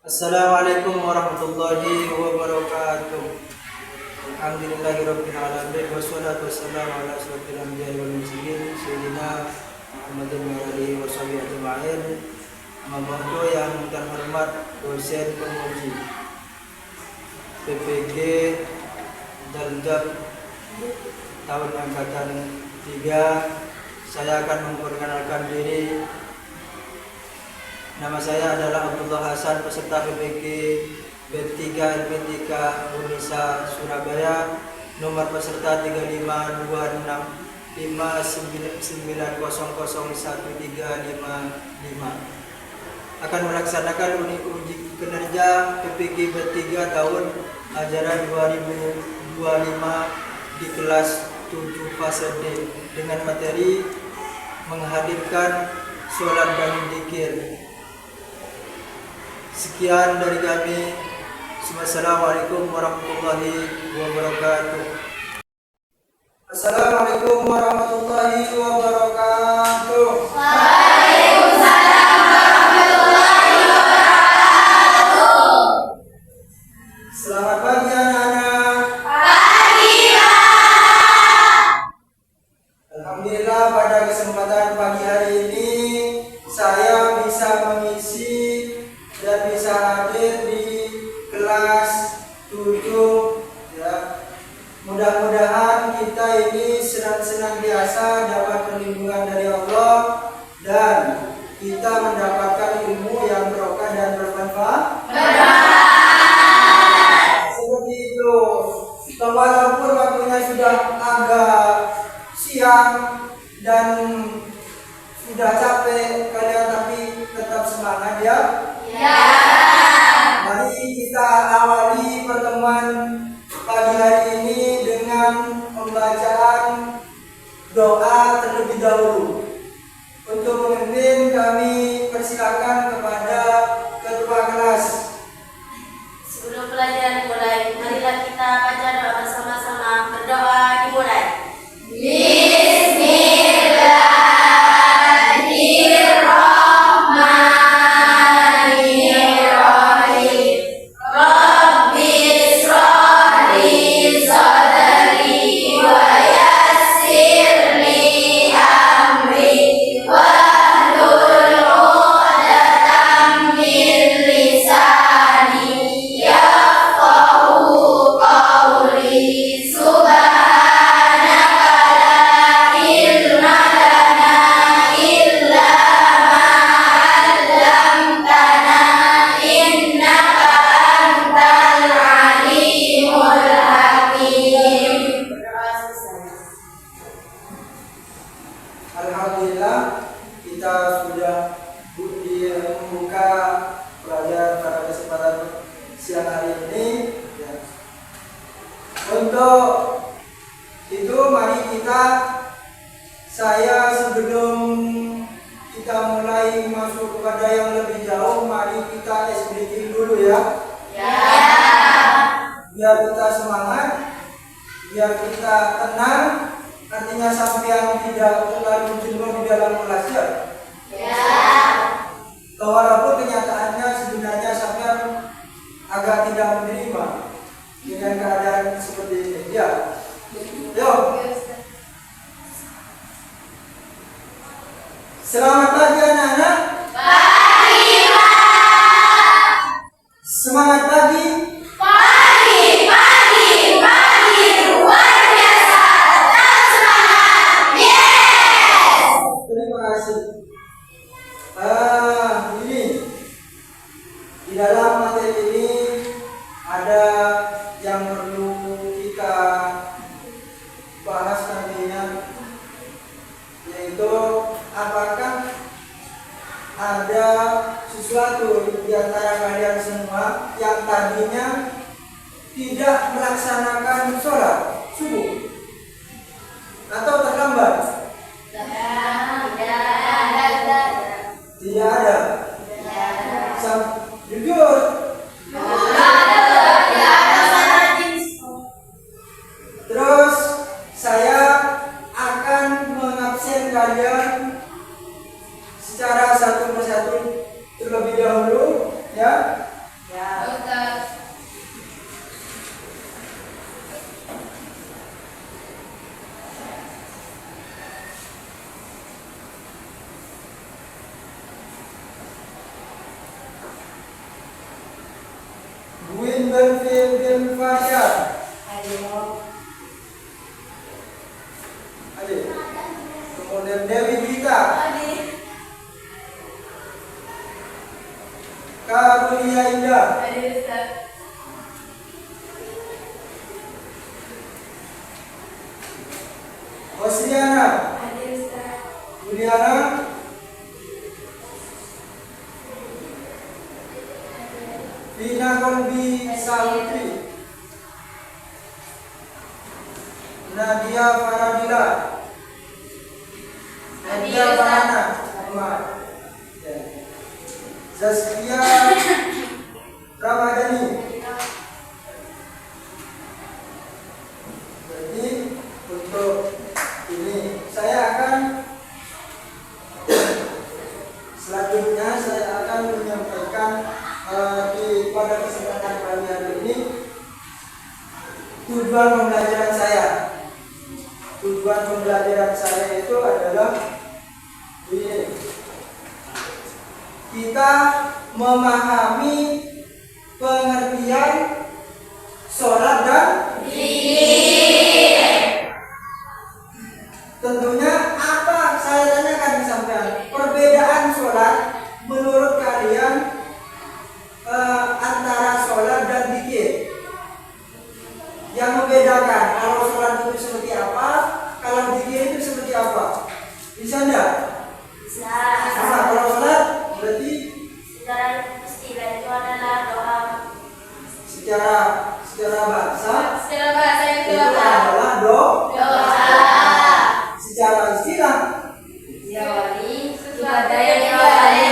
Assalamualaikum warahmatullahi wabarakatuh. Alhamdulillahirabbil alamin wassalatu wassalamu ala asyrofil anbiya'i wal mursalin sayyidina Muhammadin wa alihi washabihi ajma'in. Amma ba'du, yang terhormat dosen penguji PPG Darjat tahun angkatan 3, saya akan memperkenalkan diri. Nama saya adalah Abdullah Hasan, peserta PPG B3 LP3 Unisa Surabaya, nomor peserta 352659001355. Akan melaksanakan uji kinerja PPG B3 tahun ajaran 2025 di kelas 7 fase D dengan materi menghadirkan sholat dan zikir. Sekian dari kami. Wassalamualaikum warahmatullahi wabarakatuh. Assalamualaikum warahmatullahi wabarakatuh. Waalaikumsalam warahmatullahi wabarakatuh. Selamat pagi anak-anak. Pagi, Pak. Alhamdulillah, pada kesempatan pagi hari ini saya bisa mengisi dan bisa hadir di kelas 7 ya. Mudah-mudahan kita ini senantiasa dapat perlindungan dari Allah dan kita mendapatkan ilmu yang berkah dan bermanfaat. Seperti itu. Walaupun waktunya sudah agak siang dan sudah capek kalian, tapi tetap semangat ya. Ya. Mari kita awali pertemuan pagi hari ini dengan pembacaan doa terlebih dahulu. Untuk memimpin kami persilakan kepada ketua kelas. Sebelum pelajaran dimulai, marilah kita baca doa bersama-sama. Berdoa dimulai. Alhamdulillah, kita sudah membuka pelajaran pada kesempatan siang hari ini ya. Untuk itu mari saya sebelum kita mulai masuk kepada yang lebih jauh, mari kita SBG dulu ya. Biar kita semangat, biar kita tenang. Artinya sampai tidak terlalu jenuh di dalam kelas ya. Walaupun kenyataannya sebenarnya sampai agak tidak menerima dengan keadaan seperti ini ya. Yuk. Selamat pagi anak-anak. Pagi, Pak. Semangat pagi. Pagi, luar biasa. Tetap semangat. Yes. Terima kasih. Ini di dalam materi ini ada yang perlu kita bahas nantinya, yaitu apakah ada sesuatu di antara kalian semua yang tadinya tidak melaksanakan sholat subuh atau terlambat? Tidak ada. Jujur. Terus saya akan mengabsen kalian secara satu persatu terlebih dahulu ya. Ya, Ustaz. Buin bin Fajar. Ayo. Adik. Kemudian Dewi Gita. Adik. Karunia Indah. Adik, Ustaz. Osriana. Adik, Ustaz. Juliana. Vina Kolbi Salutri. Nadia Faradila. Nadia Farana. Ahmad. Zaskia Ramadhani. Jadi untuk ini saya akan selanjutnya saya akan menyampaikan pada kesempatan kali hari ini tujuan pembelajaran saya. Tujuan pembelajaran saya itu adalah ini. Kita memahami pengertian sholat dan zikir. Tentunya apa saya tanyakan sampean, perbedaan sholat menurut kalian antara sholat dan zikir. Yang membedakan kalau sholat itu seperti apa, kalau zikir itu seperti apa? Bisa enggak? Bisa. Sama kalau sholat berarti Secara istilah itu adalah doa. secara bahasa Secara bahasa itu itu adalah doa. secara istilah Ya wali, sesuatu yang diwali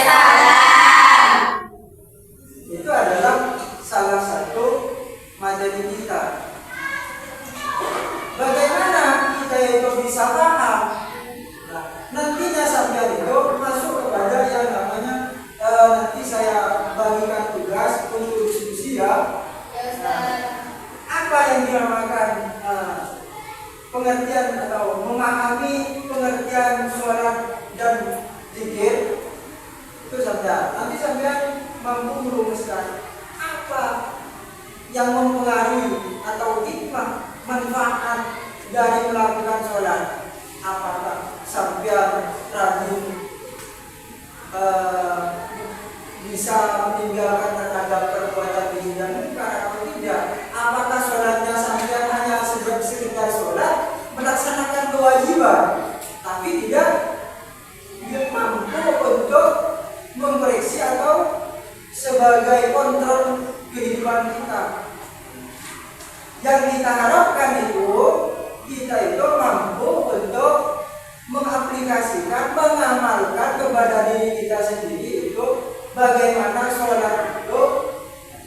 salam. itu adalah salah satu materi kita. Bagaimana kita itu bisa paham? Nah, nantinya sampai itu masuk kepada yang namanya nanti saya bagikan tugas untuk diskusi ya. Ya Ustaz. Apa yang dinamakan pengertian atau memahami pengertian sholat dan zikir itu saja. Nanti sampai mampu merumuskan apa yang mempengaruhi atau hikmah manfaat dari melakukan sholat. Apakah sampai rajin bisa meninggalkan terhadap perbuatan keji dan munkar atau tidak? Apakah sholatnya sampai hanya sekedar sholat, melaksanakan kewajiban, tapi tidak mampu untuk mempereksi atau sebagai kontrol kehidupan kita? Yang kita harapkan itu kita itu mampu untuk mengaplikasikan, mengamalkan kepada diri kita sendiri itu bagaimana sholat itu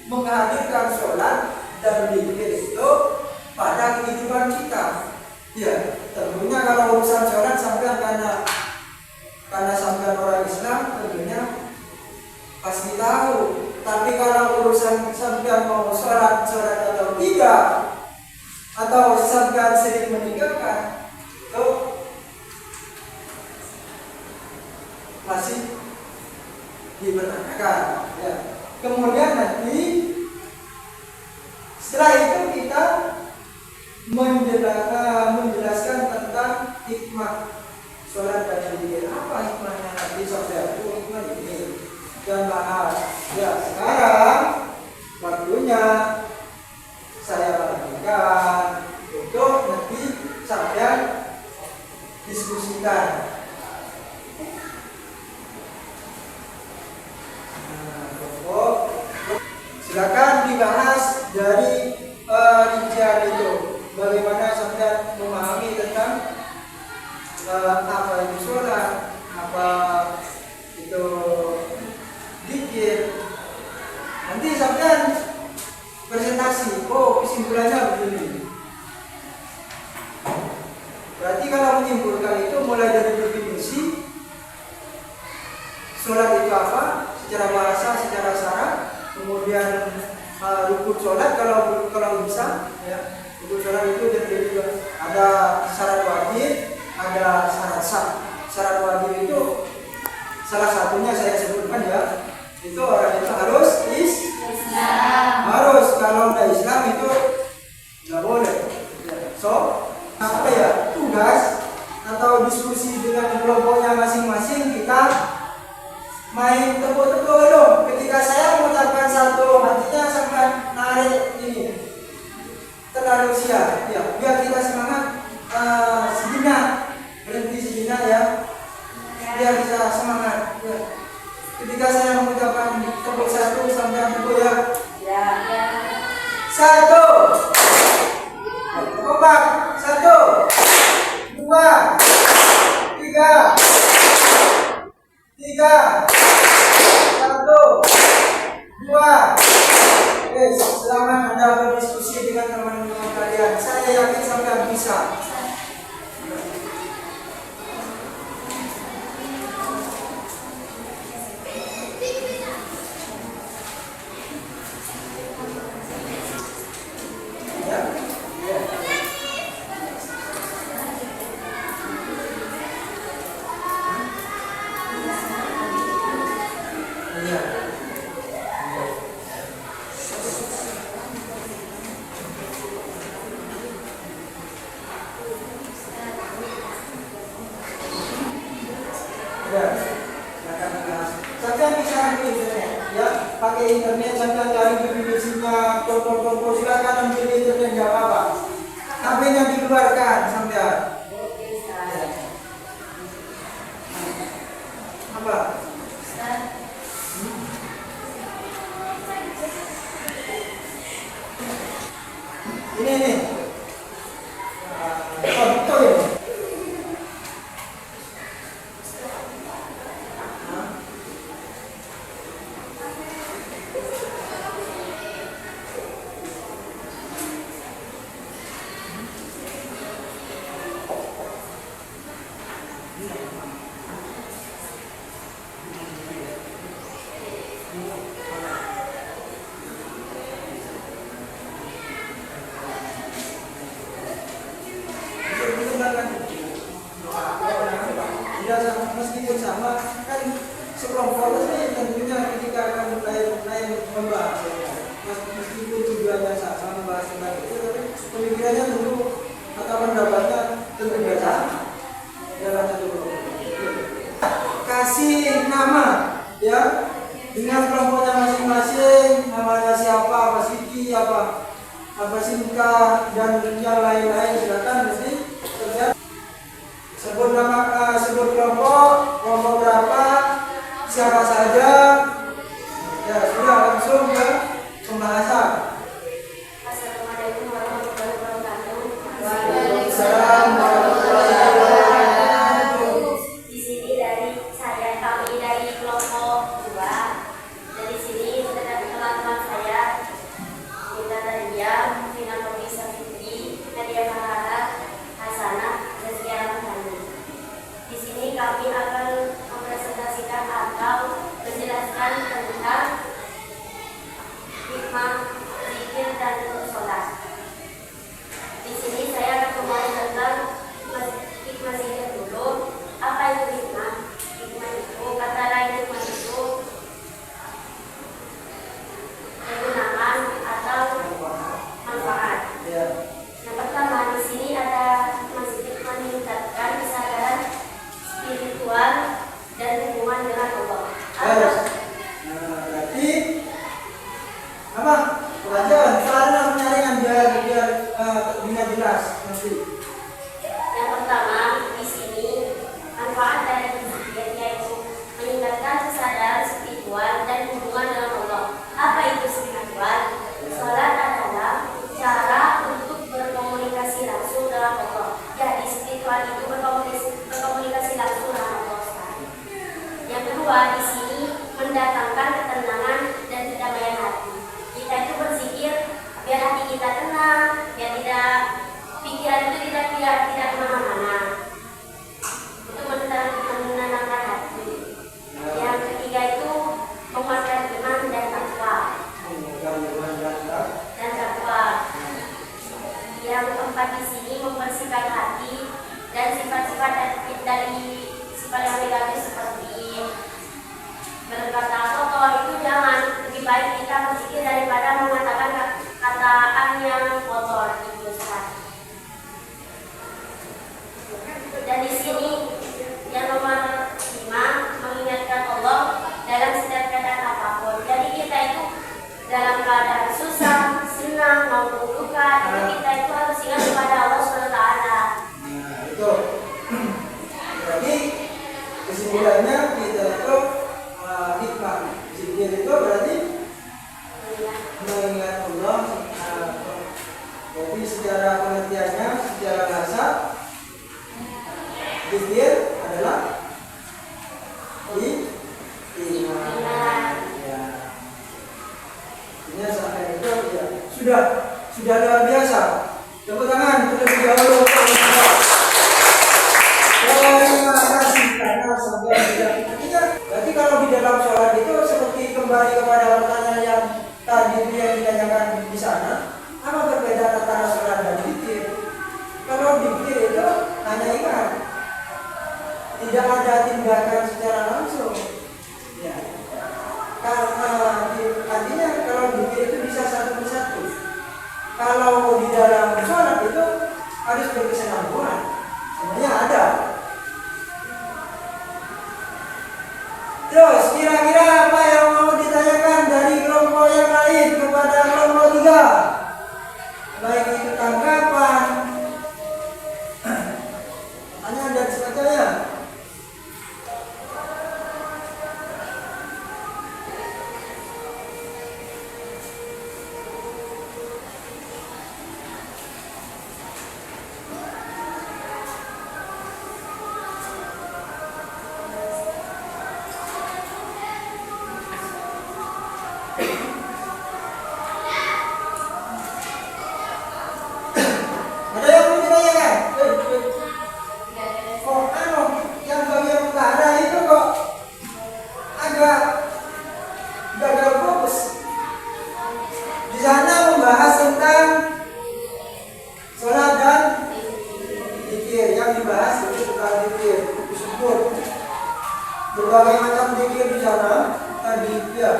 menghadirkan sholat dan zikir itu pada kehidupan kita. Ya, tentunya kalau urusan sholat sampai karena sampai orang Islam tentunya pasti tahu. Tapi kalau urusan sampai mau sholat atau tidak, atau sampai sering meninggalkan, itu masih dipertanyakan. Ya. Kemudian nanti setelah itu kita menjelaskan tentang hikmah sholat dan zikir. Apa hikmahnya nanti saudara? Itu hikmah ini dan bahas. Ya, sekarang waktunya saya bagikan untuk nanti sampai diskusikan. Silakan dibahas dari rincian itu. Bagaimana sampai memahami tentang apa itu sholat, apa itu zikir. Nanti sampai presentasi. Oh, kesimpulannya begini. Berarti kalau menyimpulkan itu mulai dari definisi sholat itu apa? Secara bahasa, secara syarat, kemudian rukun sholat kalau bisa, ya. Rukun sholat itu terdiri ada syarat wajib, ada syarat sah. Syarat wajib itu salah satunya saya sebutkan ya, itu orang itu harus Islam. Harus, kalau tidak Islam itu nggak boleh. So, apa ya, tugas atau diskusi dengan kelompoknya masing-masing, kita main tepuk-tepuk dong. Ketika saya mengucapkan satu, hatinya sampai narik ini terlalu siap, ya, biar kita semangat sejenak, berhenti sejenak ya, biar kita semangat. Ya. Ketika saya mengucapkan tepuk satu sampai tepuk ya. Satu. Kompak. Satu. Dua. Tiga. Satu. Dua. Oke, selamat Anda berdiskusi dengan teman-teman kalian. Saya yakin sampai bisa. Sampai bisa ke internet, ya, pakai internet sampai cari definisinya, contoh-contoh, silakan ambil di internet, nggak apa-apa. HP-nya dikeluarkan sampai apa? Ini. Oh, betul ini. Meskipun sama kan sekelompok ini tentunya ketika akan mulai membahas, meskipun tujuannya sama membahas tentang itu, tapi pemikirannya tentu atau pendapatnya tentu beda dalam satu kelompok. Kasih nama ya dengan kelompoknya masing-masing, namanya siapa, apa Siti, apa Sinta dan yang lain-lain, silakan mesti terjadi. Sebut nama, sebut kelompok berapa, siapa saja, ya sudah langsung ke pembahasan. Assalamualaikum warahmatullahi wabarakatuh. Waalaikumsalam warahmatullahi wabarakatuh. Di sini kami dari kelompok 2. Dari sini teman-teman saya, kita dari Diam, Vina Komisa Fitri, Nadia Mahara, Hasanah, dan sekian kami. Di sini kami akan mempresentasikan atau menjelaskan keadaan susah, senang, maupun duka, itu kita itu harus ingat kepada Allah SWT. Nah, itu. Berarti kesimpulannya kita itu hikmah zikir itu berarti mengingat Allah. Jadi secara pengertiannya, secara bahasa, zikir adalah iman. Ya. Ini sampai itu ya sudah luar biasa. Tepuk tangan terlebih dahulu. Terima kasih karena sampai tidak. Berarti kalau di dalam sholat itu seperti kembali kepada pertanyaan yang tadi yang ditanyakan di sana, apa perbedaan antara sholat dan zikir? Kalau zikir itu hanya ingat, tidak ada tindakan secara langsung. Ya. Karena artinya kalau zikir itu bisa satu persatu. Kalau di dalam sholat itu harus berkesinambungan. Semuanya ada. Terus kira-kira apa yang mau ditanyakan dari kelompok yang lain kepada kelompok 3? Baik itu tanggapan, pertanyaan dan sebagainya. Ada yang mau ditanyakan? Kok yang bagian utara itu kok agak gagal fokus. Di sana membahas tentang sholat dan zikir. Yang dibahas itu tentang zikir, disebut berbagai macam zikir di sana tadi ya.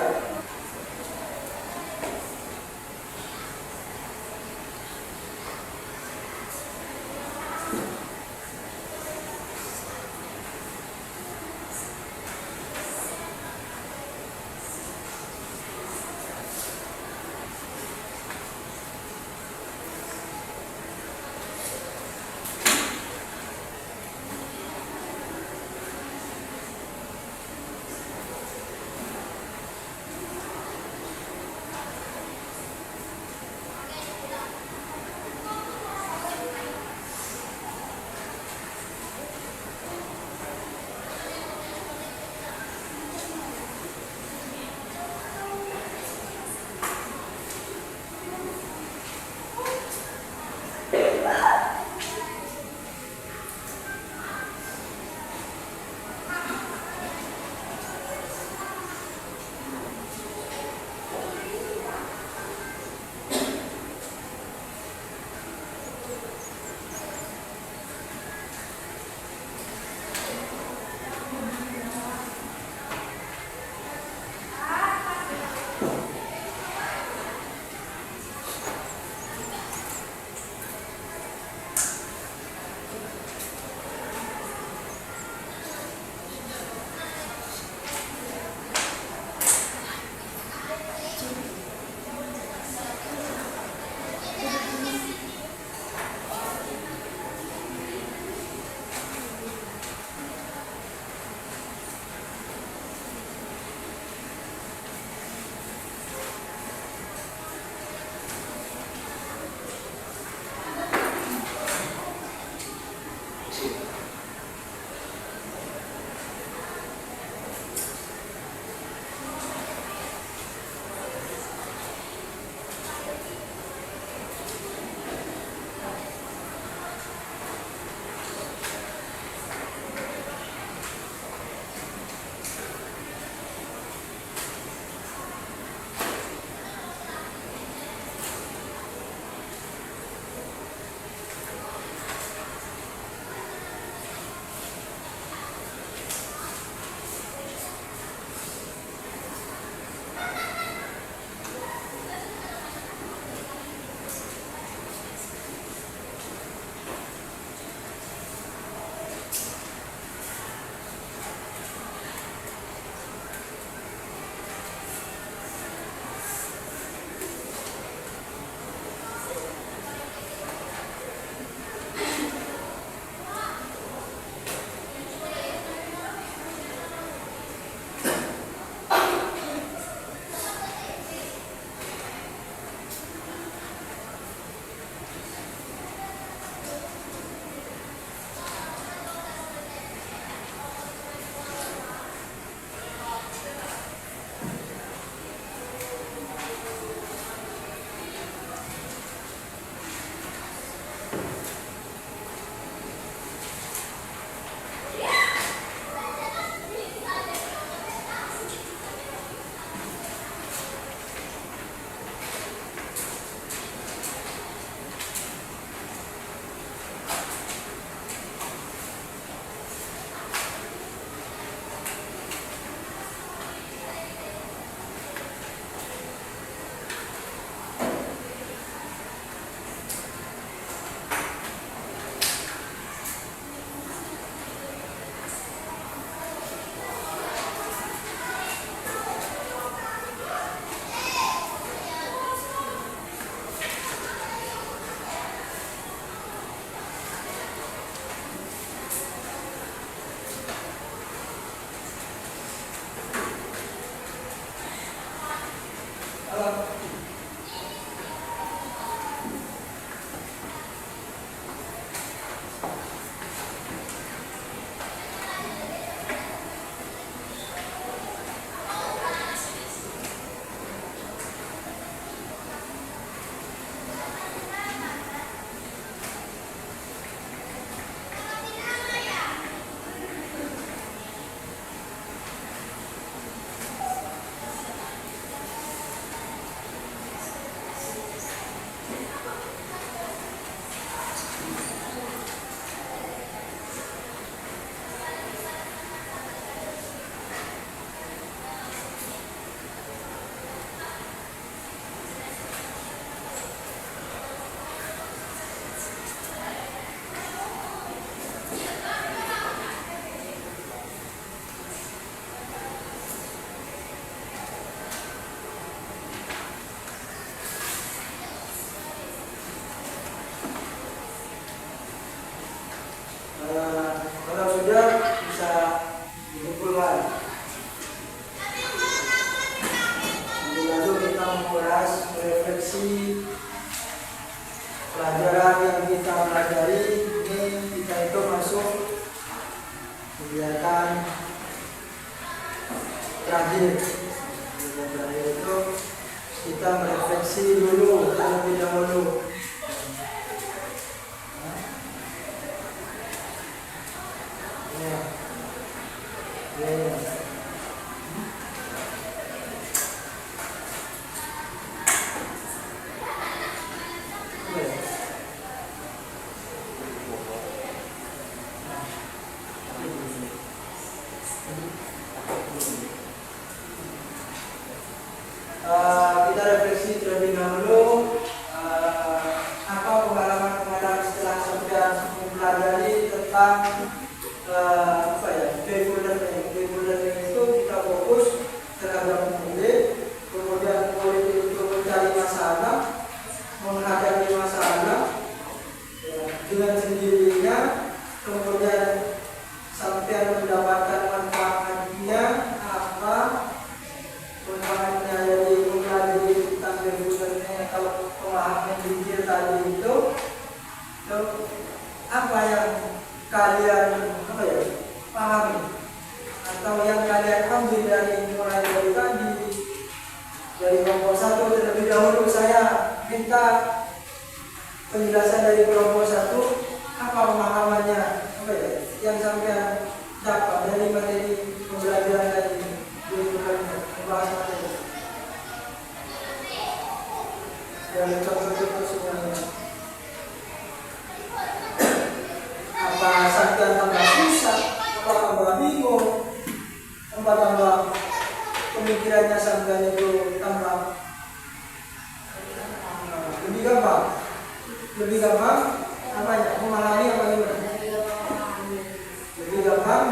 refleksi pelajaran yang kita pelajari. Ini kita itu masuk kegiatan terakhir. Kegiatan terakhir itu kita merefleksi dulu terlebih dahulu. Kita refleksi terlebih dahulu apa pengalaman-pengalaman setelah sampai mempelajari tentang value learning itu kita fokus terhadap murid, kemudian murid itu mencari masalah, menghadapi masalah dengan sendirinya, kemudian sampai mendapatkan manfaatnya apa, manfaatnya dari mempelajari tentang value learning atau pemahaman diri tadi itu, apa yang kalian pahami atau yang kalian ambil dari mulai dari tadi, dari kelompok 1 terlebih dahulu. Saya minta penjelasan dari kelompok 1, apa pemahamannya, yang sampai dapat dari materi pembelajaran tadi, membahas materi dari contoh-contoh semuanya. Apa sampai tambah susah, apa tambah bingung, apa tambah pemikirannya sampai itu tambah lebih gampang apanya, memahami apa gimana? Lebih gampang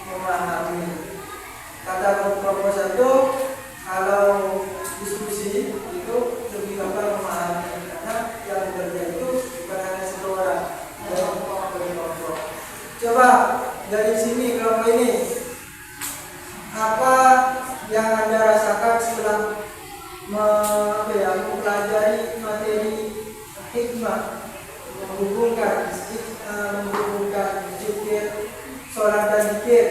memahami. Kata kelompok 1, kalau diskusi itu lebih gampang memahami, karena yang bekerja itu bukan hanya satu orang. Coba dari sini kelompok ini, apa yang Anda rasakan setelah mempelajari materi hikmah, menghubungkan zikir, sholat dan zikir?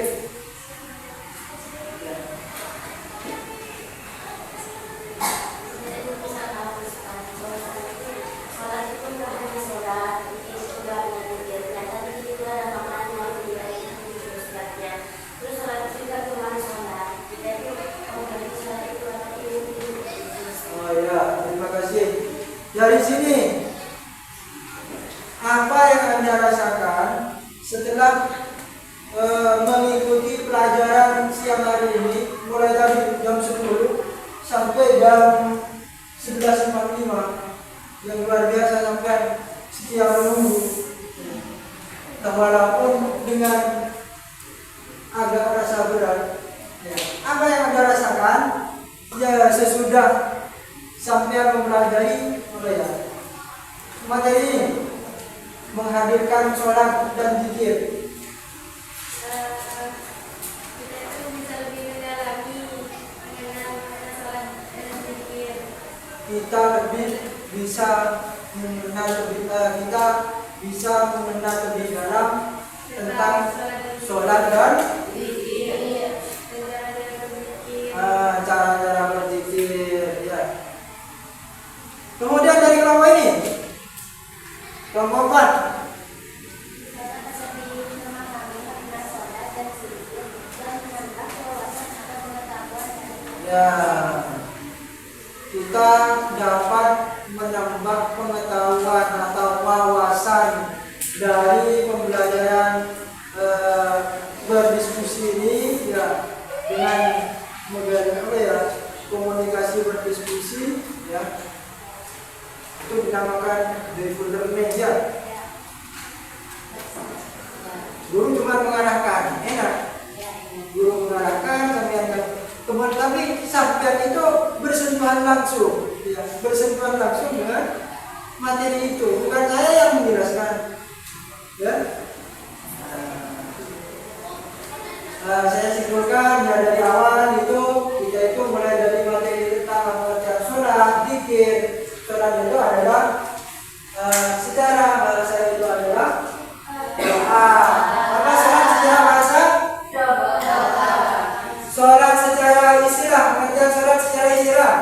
Dari sini, apa yang Anda rasakan setelah mengikuti pelajaran siang hari ini, mulai dari jam 10 sampai jam 11.45, yang luar biasa sampai setia menunggu, walaupun dengan agak rasa berat. Apa yang Anda rasakan ya sesudah sampai mempelajari materi ini, menghadirkan sholat dan zikir? Kita itu bisa lebih mendalami mengenal sholat dan zikir. Kita bisa mengenal lebih dalam tentang sholat dan zikir. Cara-cara berzikir, ya. Kemudian dari kelompok ini, kelompok 4, ya, kita dapat menambah pengetahuan atau wawasan dari pembelajaran berdiskusi ini, ya, dengan komunikasi berdiskusi, ya. Itu dinamakan value learning, ya. Guru cuma mengarahkan, enak. Guru mengarahkan sampai tapi sampai itu bersentuhan langsung, ya, bersentuhan langsung dengan materi itu. Bukan saya yang menjelaskan, ya. Saya simpulkan ya, dari awal itu kita itu mulai dari materi tentang bacaan sholat, zikir, istilah, pengertian sholat secara istilah.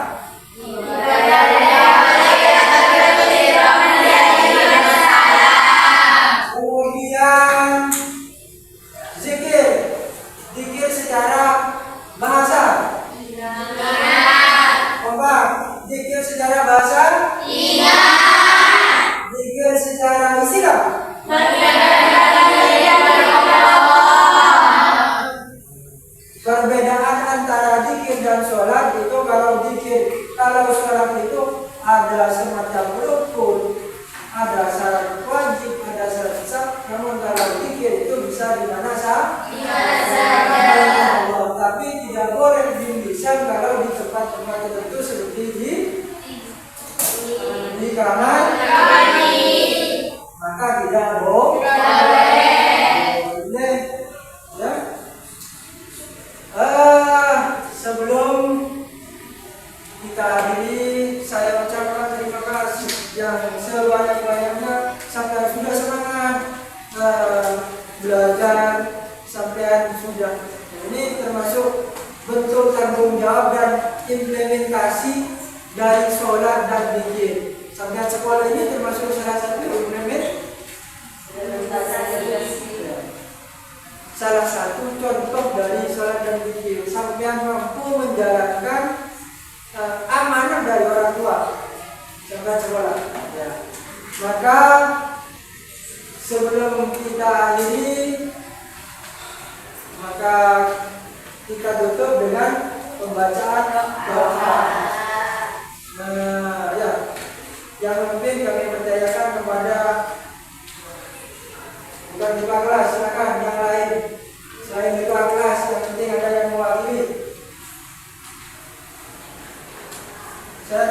Kemudian zikir, zikir secara bahasa. Kompak, zikir secara bahasa. Zikir secara istilah. Perbedaan antara zikir dan sholat itu, kalau sholat itu ada semacam rukun, ada syarat wajib, ada syarat sah. Namun kalau zikir itu bisa di mana saja. Tapi tidak boleh dilisan kalau di tempat-tempat tertentu seperti di kamar maka tidak boleh. Ya. Sebelum kita akhiri, saya ucapkan terima kasih yang sebanyak-banyaknya sampai sudah semangat belajar, sampai sudah. Ini termasuk bentuk tanggung jawab dan implementasi dari sholat dan zikir. Sampai sekolah ini termasuk salah satu salah satu contoh dari sholat dan zikir. Sampai mampu menjalankan amanah dari orang tua sampai sekolah. Ya. Maka sebelum kita akhiri, maka kita tutup dengan pembacaan doa. Ya, yang penting kami percayakan kepada bukan ketua kelas, silakan yang lain selain ketua kelas, yang penting ada yang mewakili. Saya